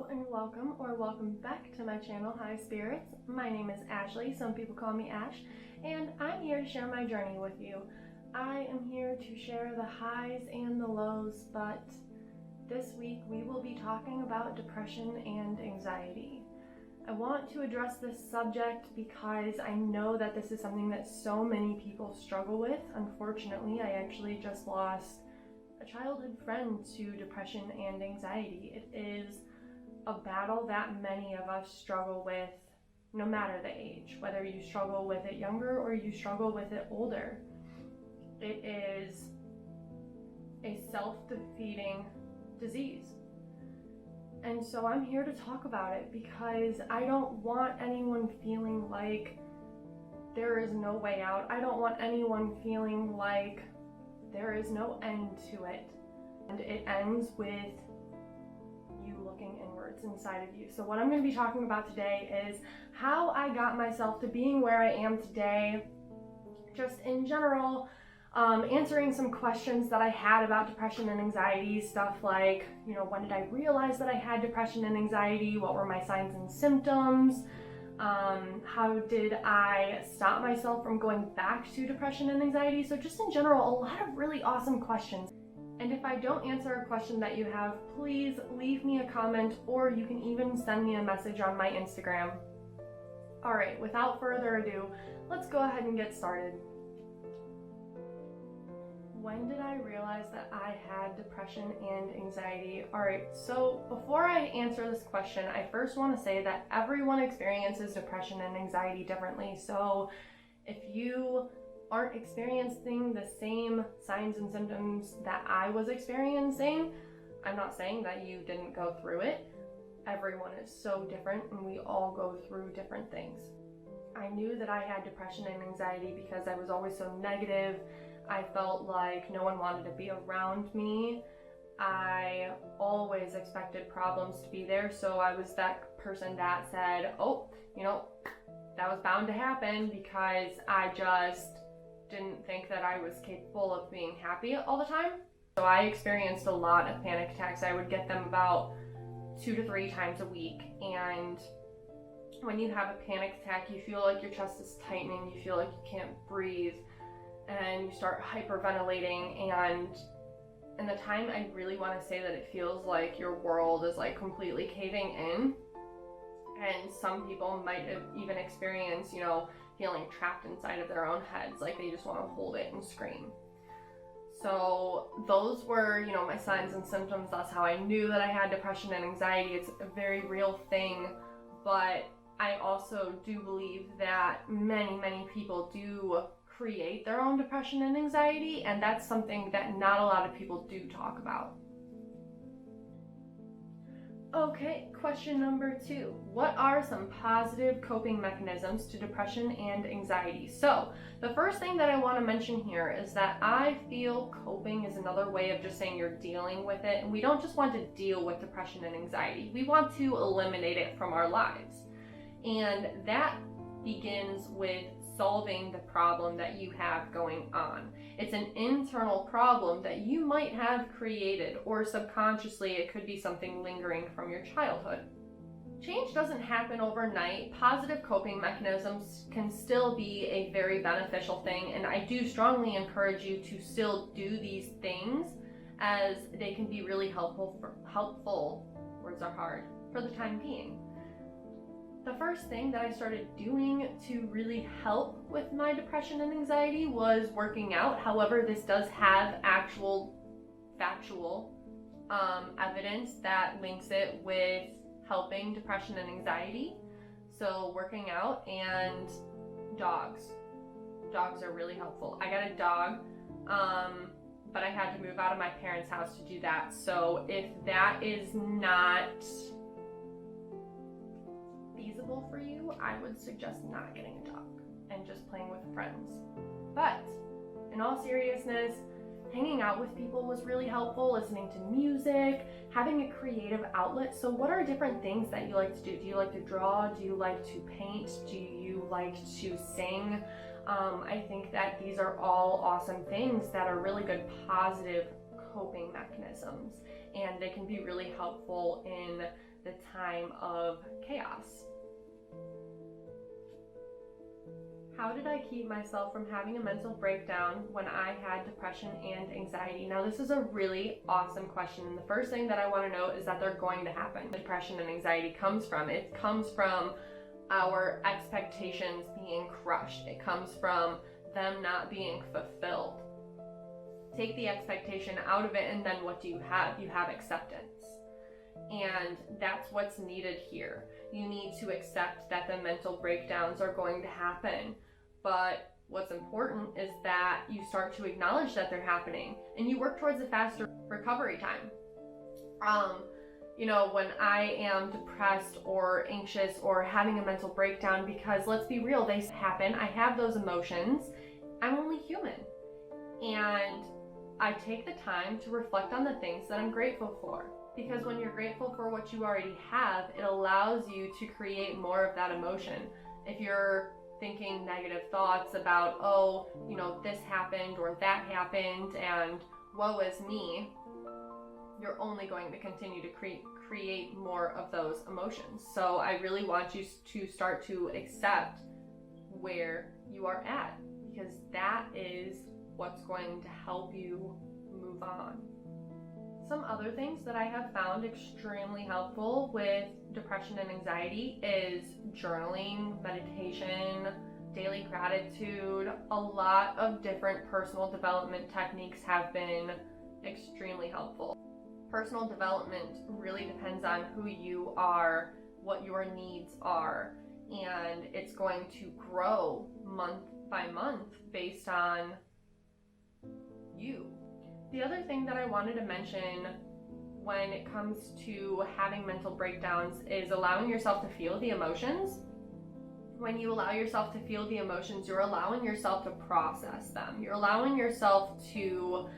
and welcome or welcome back to my channel, High Spirits. My name is Ashley, some people call me Ash, and I'm here to share my journey with you. I am here to share the highs and the lows, but this week we will be talking about depression and anxiety. I want to address this subject because I know that this is something that so many people struggle with. Unfortunately, I actually just lost a childhood friend to depression and anxiety. It is a battle that many of us struggle with no matter the age, whether you struggle with it younger or you struggle with it older. It is a self-defeating disease. And so I'm here to talk about it because I don't want anyone feeling like there is no way out. I don't want anyone feeling like there is no end to it. And it ends with you looking inwards inside of you. So what I'm going to be talking about today is how I got myself to being where I am today, just in general, answering some questions that I had about depression and anxiety, stuff like, when did I realize that I had depression and anxiety? What were my signs and symptoms? How did I stop myself from going back to depression and anxiety? So just in general, a lot of really awesome questions. And if I don't answer a question that you have, please leave me a comment, or you can even send me a message on my Instagram. All right, without further ado, let's go ahead and get started. When did I realize that I had depression and anxiety? All right, so before I answer this question, I first want to say that everyone experiences depression and anxiety differently. So if you aren't experiencing the same signs and symptoms that I was experiencing, I'm not saying that you didn't go through it. Everyone is so different and we all go through different things. I knew that I had depression and anxiety because I was always so negative. I felt like no one wanted to be around me. I always expected problems to be there, so I was that person that said, that was bound to happen, because I just didn't think that I was capable of being happy all the time. So I experienced a lot of panic attacks. I would get them about 2 to 3 times a week, and when you have a panic attack, you feel like your chest is tightening, you feel like you can't breathe, and you start hyperventilating, and in the time I really want to say that it feels like your world is like completely caving in. And some people might have even experienced, feeling trapped inside of their own heads, like they just want to hold it and scream. So those were, my signs and symptoms. That's how I knew that I had depression and anxiety. It's a very real thing, but I also do believe that many people do create their own depression and anxiety, and that's something that not a lot of people do talk about. Okay, question number 2. What are some positive coping mechanisms to depression and anxiety? So, the first thing that I want to mention here is that I feel coping is another way of just saying you're dealing with it, and we don't just want to deal with depression and anxiety. We want to eliminate it from our lives. And that begins with solving the problem that you have going on. It's an internal problem that you might have created, or subconsciously it could be something lingering from your childhood. Change doesn't happen overnight. Positive coping mechanisms can still be a very beneficial thing, and I do strongly encourage you to still do these things, as they can be really helpful, words are hard, for the time being. The first thing that I started doing to really help with my depression and anxiety was working out. However, this does have actual factual evidence that links it with helping depression and anxiety. So working out and dogs. Dogs are really helpful. I got a dog, but I had to move out of my parents' house to do that. So if that is not feasible for you, I would suggest not getting a dog and just playing with friends. But in all seriousness, hanging out with people was really helpful, listening to music, having a creative outlet. So what are different things that you like to do? Do you like to draw? Do you like to paint? Do you like to sing? I think that these are all awesome things that are really good positive coping mechanisms, and they can be really helpful in the time of chaos. How did I keep myself from having a mental breakdown when I had depression and anxiety? Now, this is a really awesome question, and the first thing that I want to note is that they're going to happen. Depression and anxiety comes from our expectations being crushed. It comes from them not being fulfilled. Take the expectation out of it, and then what do you have? You have acceptance. And that's what's needed here. You need to accept that the mental breakdowns are going to happen. But what's important is that you start to acknowledge that they're happening and you work towards a faster recovery time. When I am depressed or anxious or having a mental breakdown, because let's be real, they happen. I have those emotions. I'm only human. And I take the time to reflect on the things that I'm grateful for. Because when you're grateful for what you already have, it allows you to create more of that emotion. If you're thinking negative thoughts about, this happened or that happened and woe is me, you're only going to continue to create more of those emotions. So I really want you to start to accept where you are at, because that is what's going to help you move on. Some other things that I have found extremely helpful with depression and anxiety is journaling, meditation, daily gratitude. A lot of different personal development techniques have been extremely helpful. Personal development really depends on who you are, what your needs are, and it's going to grow month by month based on you. The other thing that I wanted to mention when it comes to having mental breakdowns is allowing yourself to feel the emotions. When you allow yourself to feel the emotions, you're allowing yourself to process them. You're allowing yourself to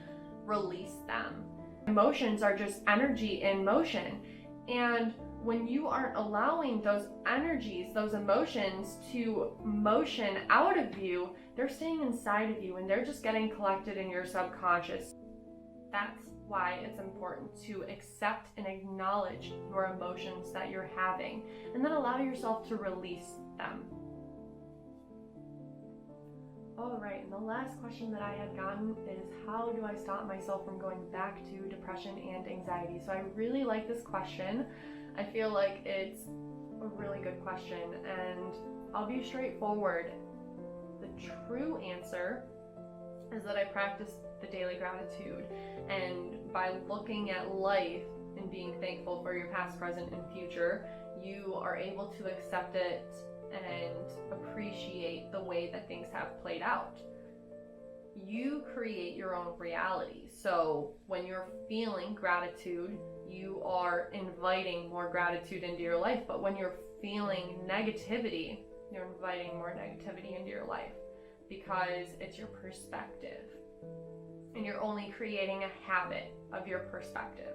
release them. Emotions are just energy in motion. And when you aren't allowing those energies, those emotions to motion out of you, they're staying inside of you and they're just getting collected in your subconscious. That's why it's important to accept and acknowledge your emotions that you're having, and then allow yourself to release them. All right, and the last question that I had gotten is, how do I stop myself from going back to depression and anxiety? So I really like this question. I feel like it's a really good question, and I'll be straightforward. The true answer is that I practice the daily gratitude, and by looking at life and being thankful for your past, present, and future, you are able to accept it and appreciate the way that things have played out. You create your own reality. So when you're feeling gratitude, you are inviting more gratitude into your life. But when you're feeling negativity, you're inviting more negativity into your life, because it's your perspective. And you're only creating a habit of your perspective.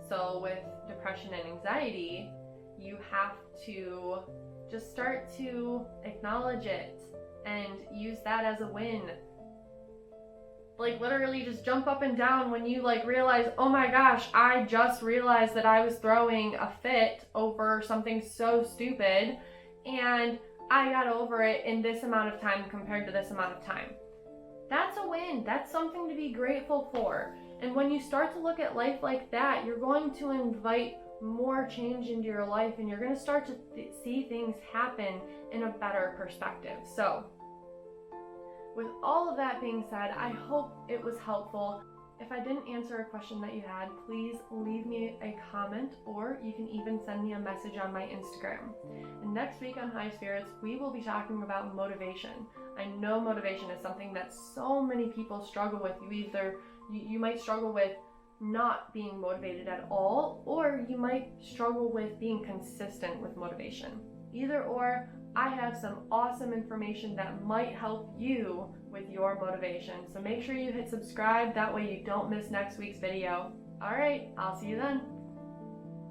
So with depression and anxiety, you have to just start to acknowledge it and use that as a win. Like literally just jump up and down when you realize, oh my gosh, I just realized that I was throwing a fit over something so stupid and I got over it in this amount of time compared to this amount of time. That's a win. That's something to be grateful for. And when you start to look at life like that, you're going to invite more change into your life, and you're going to start to see things happen in a better perspective. So, with all of that being said, I hope it was helpful. If I didn't answer a question that you had, please leave me a comment, or you can even send me a message on my Instagram. And next week on High Spirits, we will be talking about motivation. I know motivation is something that so many people struggle with. You might struggle with not being motivated at all, or you might struggle with being consistent with motivation. Either or, I have some awesome information that might help you with your motivation. So make sure you hit subscribe, that way you don't miss next week's video. All right, I'll see you then.